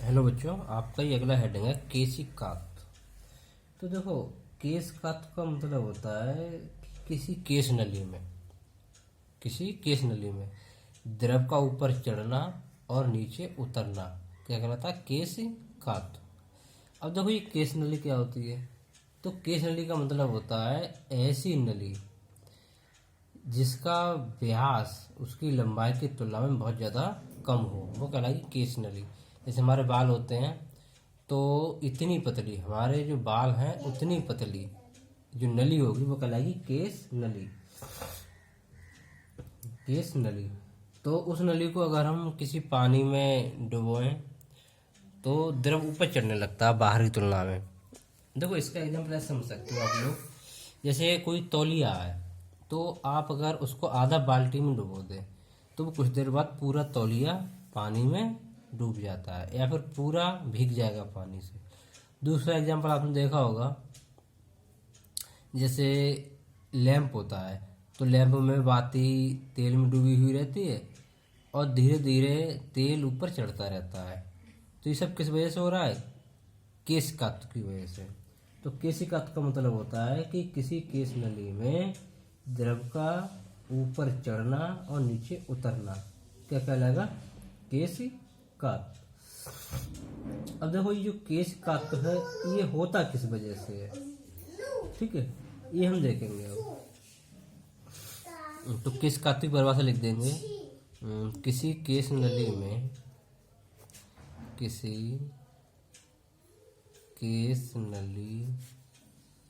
Hello बच्चों, आपका ये अगला हेडिंग है केशिकात। तो देखो, केशकात का मतलब होता है कि किसी केश नली में द्रव का ऊपर चढ़ना और नीचे उतरना क्या कहलाता है? केशिकात। अब देखो, ये केश नली क्या होती है? तो केश नली का मतलब होता है ऐसी नली जिसका व्यास उसकी लंबाई की तुलना में बहुत ज़्यादा कम हो, वो कहलाएगी केश नली। जैसे हमारे बाल होते हैं तो इतनी पतली, हमारे जो बाल हैं उतनी पतली जो नली होगी वो कहलाएगी केश नली। केश नली। तो उस नली को अगर हम किसी पानी में डुबोएं तो द्रव ऊपर चढ़ने लगता है बाहर की तुलना में। देखो, इसका एग्जाम्पल ऐसे समझ सकते हो आप लोग। जैसे कोई तौलिया है तो आप अगर उसको आधा बाल्टी में डुबो दें तो वो कुछ देर बाद पूरा तौलिया पानी में डूब जाता है या फिर पूरा भीग जाएगा पानी से। दूसरा एग्जाम्पल आपने देखा होगा, जैसे लैंप होता है तो लैंप में बाती तेल में डूबी हुई रहती है और धीरे धीरे तेल ऊपर चढ़ता रहता है। तो ये सब किस वजह से हो रहा है? केशिकात की वजह से। तो केशिकात का मतलब होता है कि किसी केश नली में द्रव का ऊपर चढ़ना और नीचे उतरना क्या कहलाएगा? केशिकात। अब देखो, ये जो केशिकात है ये होता किस वजह से है, ठीक है, ये हम देखेंगे अब। तो केशिकात की परिभाषा लिख देंगे। किसी केश नली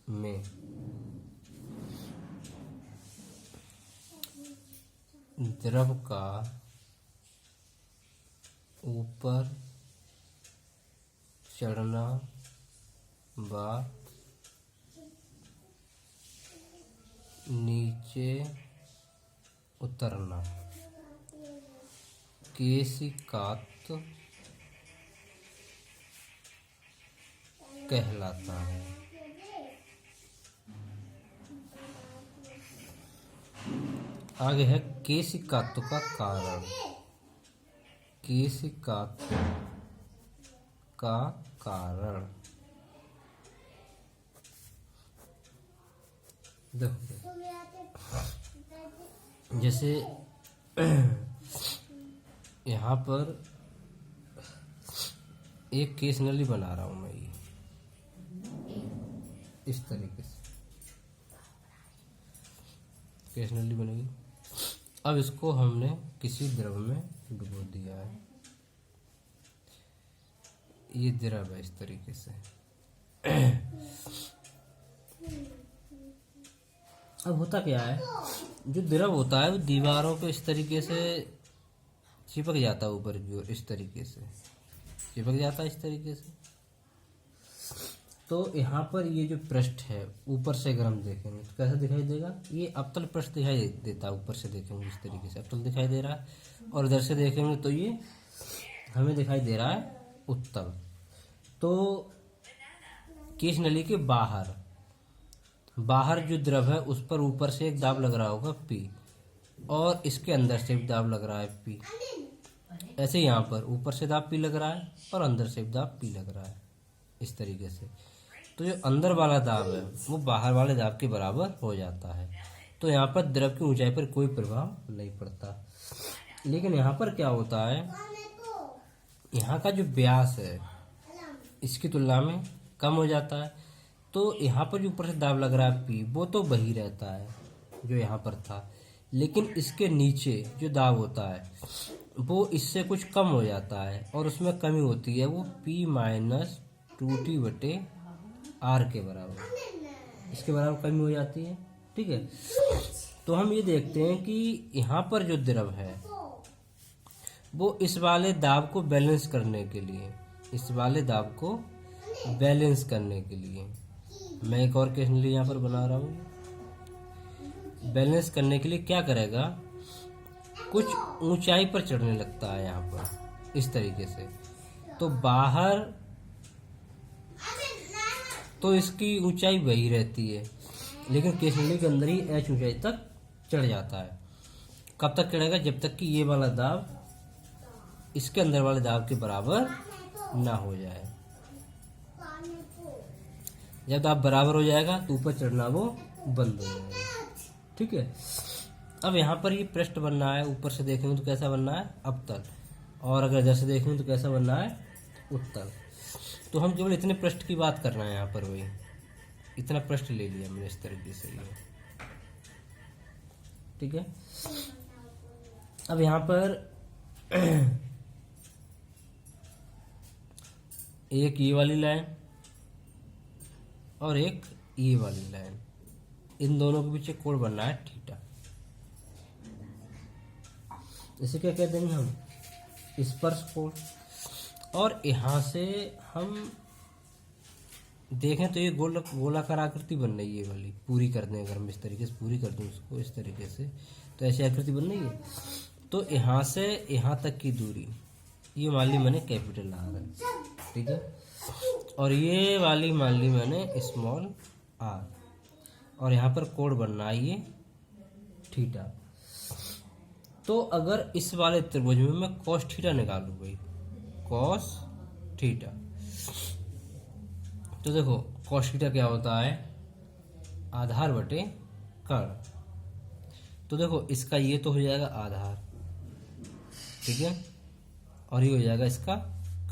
में द्रव का ऊपर चढ़ना व नीचे उतरना केशिकात कहलाता है। आगे है केशिकात का कारण। केशिकात का कारण देखो, जैसे यहाँ पर एक केश नली बना रहा हूं मैं, ये इस तरीके से केश नली बनेगी। अब इसको हमने किसी द्रव में डुबो दिया है, ये द्रव है इस तरीके से। अब होता क्या है, जो द्रव होता है वो दीवारों पे इस तरीके से चिपक जाता है, ऊपर की ओर इस तरीके से चिपक जाता है इस तरीके से। तो यहाँ पर ये जो पृष्ठ है ऊपर से अगर हम देखेंगे तो कैसा दिखाई देगा? ये अवतल पृष्ठ दिखाई देता है। ऊपर से देखेंगे इस तरीके से अवतल दिखाई दे रहा है और इधर से देखेंगे तो ये हमें दिखाई दे रहा है उत्तल। तो केश नली के बाहर जो द्रव है उस पर ऊपर से एक दाब लग रहा होगा P, और इसके अंदर से भी दाब लग रहा है P। ऐसे यहाँ पर ऊपर से दाब P लग रहा है और अंदर से भी दाब P लग रहा है इस तरीके से। तो जो अंदर वाला दाब है वो बाहर वाले दाब के बराबर हो जाता है। तो यहाँ पर द्रव की ऊंचाई पर कोई प्रभाव नहीं पड़ता। लेकिन यहाँ पर क्या होता है, यहाँ का जो व्यास है इसकी तुलना में कम हो जाता है। तो यहाँ पर जो ऊपर से दाब लग रहा है P वो तो वही रहता है जो यहाँ पर था, लेकिन इसके नीचे जो दाब होता है वो इससे कुछ कम हो जाता है और उसमें कमी होती है, वो P माइनस 2T/R के बराबर, इसके बराबर कमी हो जाती है, ठीक है। तो हम ये देखते हैं कि यहाँ पर जो द्रव है वो इस वाले दाब को बैलेंस करने के लिए मैं एक और केस नली यहाँ पर बना रहा हूँ। बैलेंस करने के लिए क्या करेगा, कुछ ऊंचाई पर चढ़ने लगता है यहाँ पर इस तरीके से। तो बाहर तो इसकी ऊंचाई वही रहती है, लेकिन केश नली के अंदर ही H ऊंचाई तक चढ़ जाता है। कब तक चढ़ेगा? जब तक कि ये वाला दाब इसके अंदर वाले दाब के बराबर ना हो जाए। जब दाब बराबर हो जाएगा तो ऊपर चढ़ना वो बंद हो जाएगा। ठीक है। अब यहाँ पर ये पृष्ठ बनना है, ऊपर से देखेंगे तो कैसा बनना है, अवतल, और अगर इधर से देखेंगे तो कैसा बनना है, उत्तल। तो हम केवल इतने पृष्ठ की बात कर रहे हैं यहाँ पर, वही इतना पृष्ठ ले लिया मैंने इस तरीके से ये। ठीक है। अब यहाँ पर एक ये वाली लाइन और एक ये वाली लाइन, इन दोनों के पीछे कोण बनना है थीटा। इसे क्या कह देंगे हम, स्पर्श कोण। और यहाँ से हम देखें तो ये गोलाकार आकृति बन रही है, ये वाली पूरी कर दें, अगर हम इस तरीके से पूरी कर दें उसको इस तरीके से, तो ऐसी आकृति बन रही है। तो यहाँ से यहाँ तक की दूरी ये मान ली मैंने कैपिटल आर है। ठीक है। और ये वाली मान ली मैंने स्मॉल आर, और यहाँ पर कोण बनना है ये थीटा। तो अगर इस वाले त्रिभुज में मैं कॉस थीटा निकालूं भाई, कॉस थीटा, तो देखो कॉस थीटा क्या होता है, आधार बटे कर्ण। तो देखो इसका ये तो हो जाएगा आधार, ठीक है, और ये हो जाएगा इसका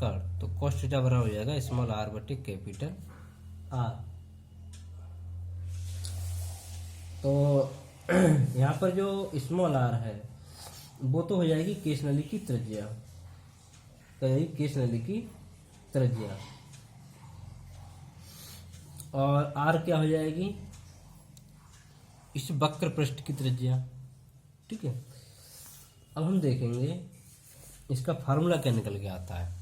कर्ण। तो कॉस थीटा बराबर हो जाएगा स्मॉल आर बटे कैपिटल आर। तो यहाँ पर जो स्मॉल आर है वो तो हो जाएगी केश नली की त्रिज्या, केश नली की त्रिज्या, और आर क्या हो जाएगी, इस वक्र पृष्ठ की त्रिज्या। ठीक है। अब हम देखेंगे इसका फार्मूला क्या निकल के आता है।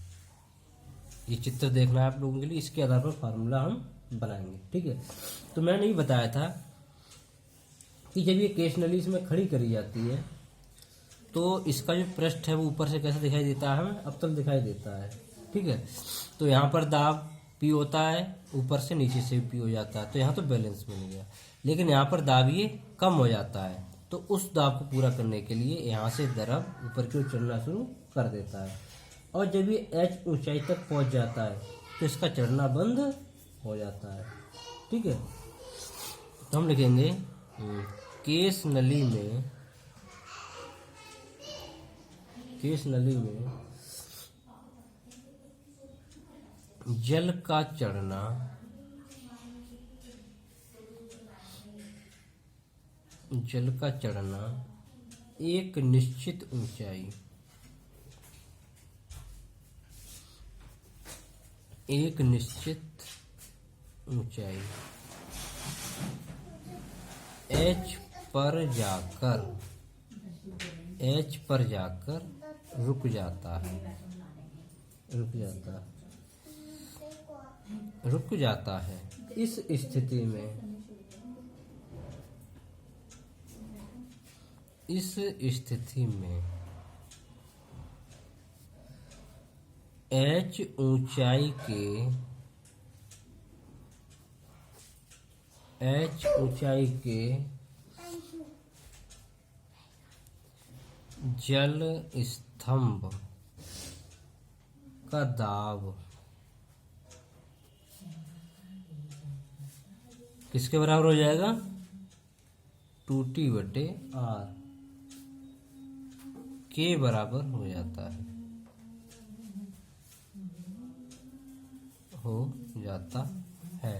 ये चित्र देखना है आप लोगों के लिए, इसके आधार पर फार्मूला हम बनाएंगे। ठीक है। तो मैंने ये बताया था कि जब ये केश नली इसमें खड़ी करी जाती है तो इसका जो पृष्ठ है वो ऊपर से कैसा दिखाई देता है, हमें अवतल दिखाई देता है। ठीक है। तो यहाँ पर दाब पी होता है, ऊपर से नीचे से पी हो जाता है, तो यहाँ तो बैलेंस मिल गया। लेकिन यहाँ पर दाब ये कम हो जाता है, तो उस दाब को पूरा करने के लिए यहाँ से द्रव ऊपर की ओर चढ़ना शुरू कर देता है, और जब ये एच ऊंचाई तक पहुँच जाता है तो इसका चढ़ना बंद हो जाता है। ठीक है। तो हम लिखेंगे केश नली में जल का चढ़ना एक निश्चित ऊंचाई एच पर जाकर रुक जाता है। इस स्थिति में एच ऊंचाई के जल स्तंभ का दाब किसके बराबर हो जाएगा, 2T बटे आर के बराबर हो जाता है।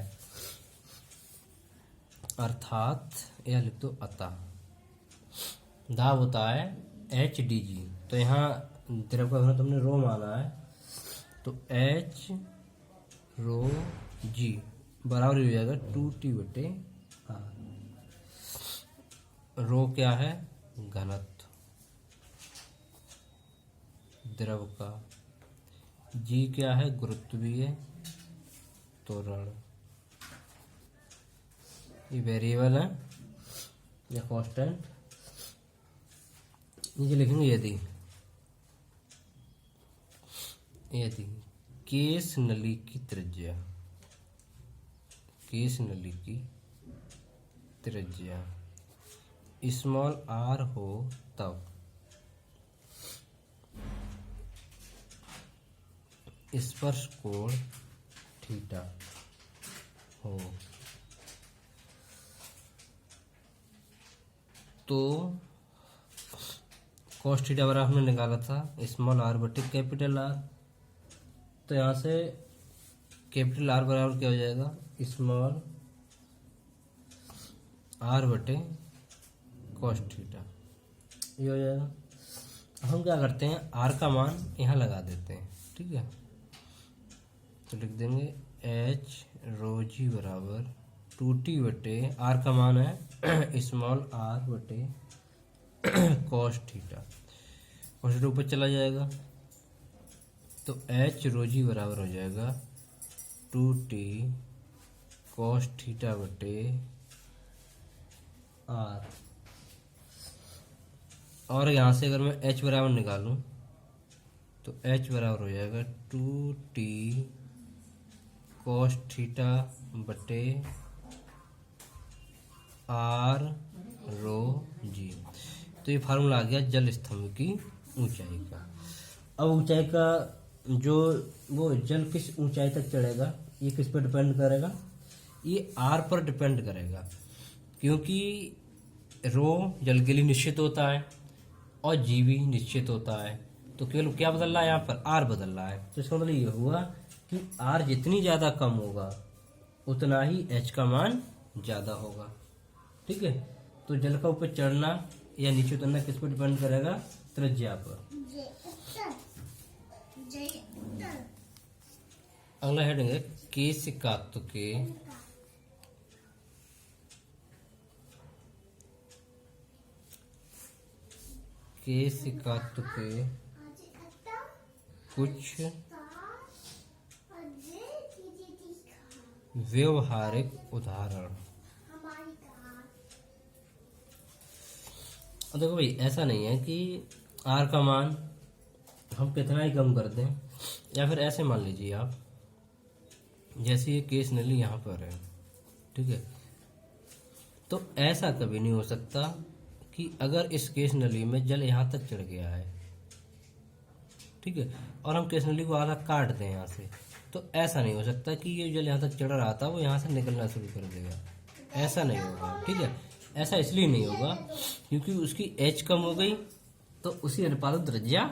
अर्थात यह लिख दो, अतः दाब होता है HdG। तो यहाँ द्रव का घनत्व तुमने रो माना है, तो H रो G बराबर हो जाएगा 2T बटे आर। रो क्या है, घनत्व द्रव का, G क्या है, गुरुत्वीय त्वरण। ये वेरिएबल है या कांस्टेंट। नीचे लिखेंगे यदि केश नली की त्रिज्या स्मॉल आर हो तब स्पर्श कोण थीटा हो तो cos थीटा बराबर हमने निकाला था स्मॉल आर बटे कैपिटल आर। तो यहाँ से कैपिटल आर बराबर क्या हो जाएगा, स्मॉल आर बटे cos थीटा, ये हो जाएगा। हम क्या करते हैं, आर का मान यहाँ लगा देते हैं, ठीक है। तो लिख देंगे एच रो जी बराबर 2t बटे आर का मान है स्मॉल आर बटे cos थीटा। cos थीटा ऊपर चला जाएगा तो एच रो जी बराबर हो जाएगा 2t cos थीटा बटे आर। और यहाँ से अगर मैं h बराबर निकालूं तो h बराबर हो जाएगा 2t cos थीटा बटे आर रो जी। तो ये फार्मूला आ गया जल स्तंभ की ऊंचाई का। अब ऊंचाई का जो वो जल किस ऊंचाई तक चढ़ेगा ये किस पर डिपेंड करेगा, ये आर पर डिपेंड करेगा, क्योंकि रो जल के लिए निश्चित होता है और जी भी निश्चित होता है। तो केवल क्या बदल रहा है, यहाँ पर आर बदल रहा है। तो इसका मतलब ये हुआ कि आर जितनी ज़्यादा कम होगा उतना ही एच का मान ज़्यादा होगा, ठीक है। तो जल का ऊपर चढ़ना या नीचे उतरना किस पर डिपेंड करेगा, त्रिज्या पर। अगला हेडिंग है केशिकात्व के कुछ व्यवहारिक उदाहरण। देखो भाई, ऐसा नहीं है कि आर का मान हम कितना ही कम कर दें, या फिर ऐसे मान लीजिए आप, जैसे ये केस नली यहाँ पर है, ठीक है। तो ऐसा कभी नहीं हो सकता कि अगर इस केस नली में जल यहाँ तक चढ़ गया है, ठीक है, और हम केस नली को आधा काट दें यहाँ से, तो ऐसा नहीं हो सकता कि ये जल यहाँ तक चढ़ रहा था वो यहाँ से निकलना शुरू कर देगा। ऐसा नहीं होगा, ठीक है। ऐसा इसलिए नहीं होगा क्योंकि उसकी एच कम हो गई तो उसी अनुपात त्रिज्या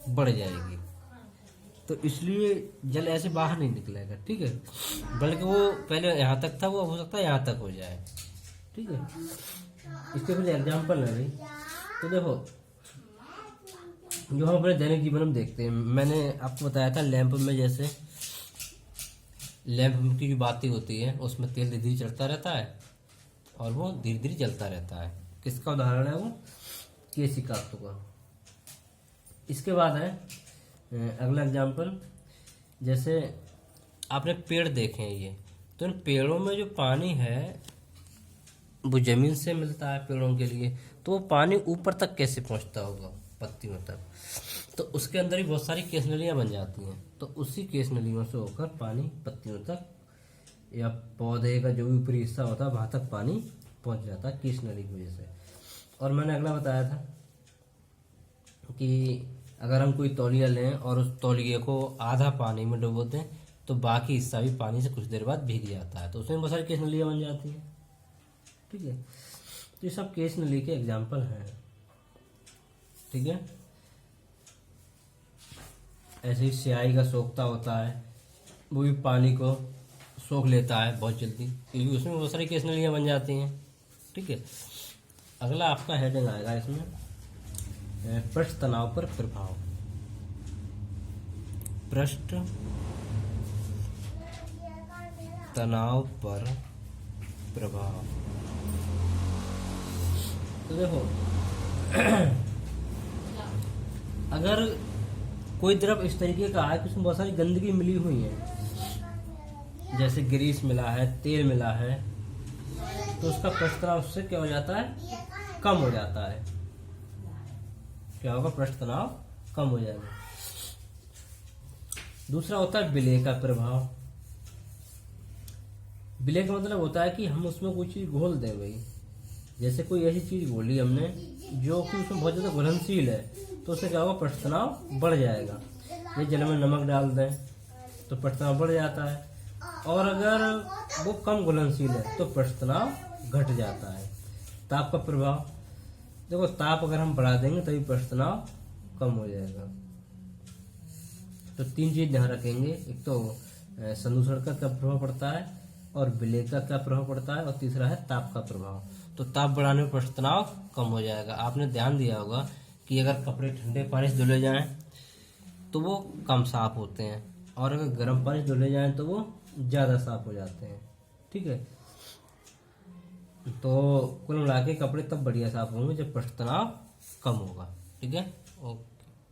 बढ़ जाएगी, तो इसलिए जल ऐसे बाहर नहीं निकलेगा, ठीक है। बल्कि वो पहले यहाँ तक था, वो हो सकता है यहाँ तक हो जाए, ठीक है। इसके फिर एग्जाम्पल है भाई। तो देखो, जो हम अपने दैनिक जीवन में देखते हैं, मैंने आपको बताया था लैंप में, जैसे लैंप की जो बातें होती है उसमें तेल धीरे धीरे चढ़ता रहता है और वो धीरे धीरे जलता रहता है। किसका उदाहरण है वो, केशिकात्व का। इसके बाद है अगला एग्जाम्पल, जैसे आपने पेड़ देखे हैं ये, तो इन पेड़ों में जो पानी है वो जमीन से मिलता है पेड़ों के लिए, तो वो पानी ऊपर तक कैसे पहुंचता होगा, पत्तियों तक। तो उसके अंदर ही बहुत सारी केसनलियाँ बन जाती हैं, तो उसी केसनलियों से होकर पानी पत्तियों तक या पौधे का जो भी ऊपरी हिस्सा होता है वहाँ तक पानी पहुँच जाता है केसनली की वजह से। और मैंने अगला बताया था कि अगर हम कोई तौलिया लें और उस तौलिए को आधा पानी में डुबो दें तो बाकी हिस्सा भी पानी से कुछ देर बाद भीग जाता है, तो उसमें बहुत सारी केसनलियाँ बन जाती हैं, ठीक है। तो ये सब केसनली के एग्जाम्पल हैं, ठीक है। ऐसे ही स्याही का सोखता होता है, वो भी पानी को सोख लेता है बहुत जल्दी, क्योंकि उसमें बहुत सारी केसनलियाँ बन जाती हैं, ठीक है। अगला आपका हेडिंग आएगा इसमें पृष्ठ तनाव पर प्रभाव। पृष्ठ तनाव पर प्रभाव। तो देखो, अगर कोई द्रव इस तरीके का है कि उसमें बहुत सारी गंदगी मिली हुई है, जैसे ग्रीस मिला है, तेल मिला है, तो उसका पृष्ठ तनाव उससे क्या हो जाता है, कम हो जाता है। क्या होगा, पृष्ठ तनाव कम हो जाएगा। दूसरा होता है विलय का प्रभाव। विलय का मतलब होता है कि हम उसमें कोई चीज घोल दें भाई, जैसे कोई ऐसी चीज घोली हमने जो कि उसमें बहुत ज्यादा घुलनशील है, तो उससे क्या होगा, पृष्ठ तनाव बढ़ जाएगा। ये जल में नमक डाल दें तो पृष्ठ तनाव बढ़ जाता है, और अगर वो कम घुलनशील है तो पृष्ठ तनाव घट जाता है। ताप का प्रभाव, देखो ताप अगर हम बढ़ा देंगे तभी पृष्ठ तनाव कम हो जाएगा। तो 3 चीज ध्यान रखेंगे, एक तो संदूषण का क्या प्रभाव पड़ता है, और विलेय का क्या प्रभाव पड़ता है, और तीसरा है ताप का प्रभाव। तो ताप बढ़ाने में पृष्ठ तनाव कम हो जाएगा। आपने ध्यान दिया होगा कि अगर कपड़े ठंडे पानी से धुले जाएं तो वो कम साफ होते हैं, और अगर गर्म पानी से धुले जाएं तो वो ज़्यादा साफ हो जाते हैं। ठीक है, तो कुल मिला के कपड़े तब बढ़िया साफ होंगे जब पृष्ठ तनाव कम होगा। ठीक है, ओके।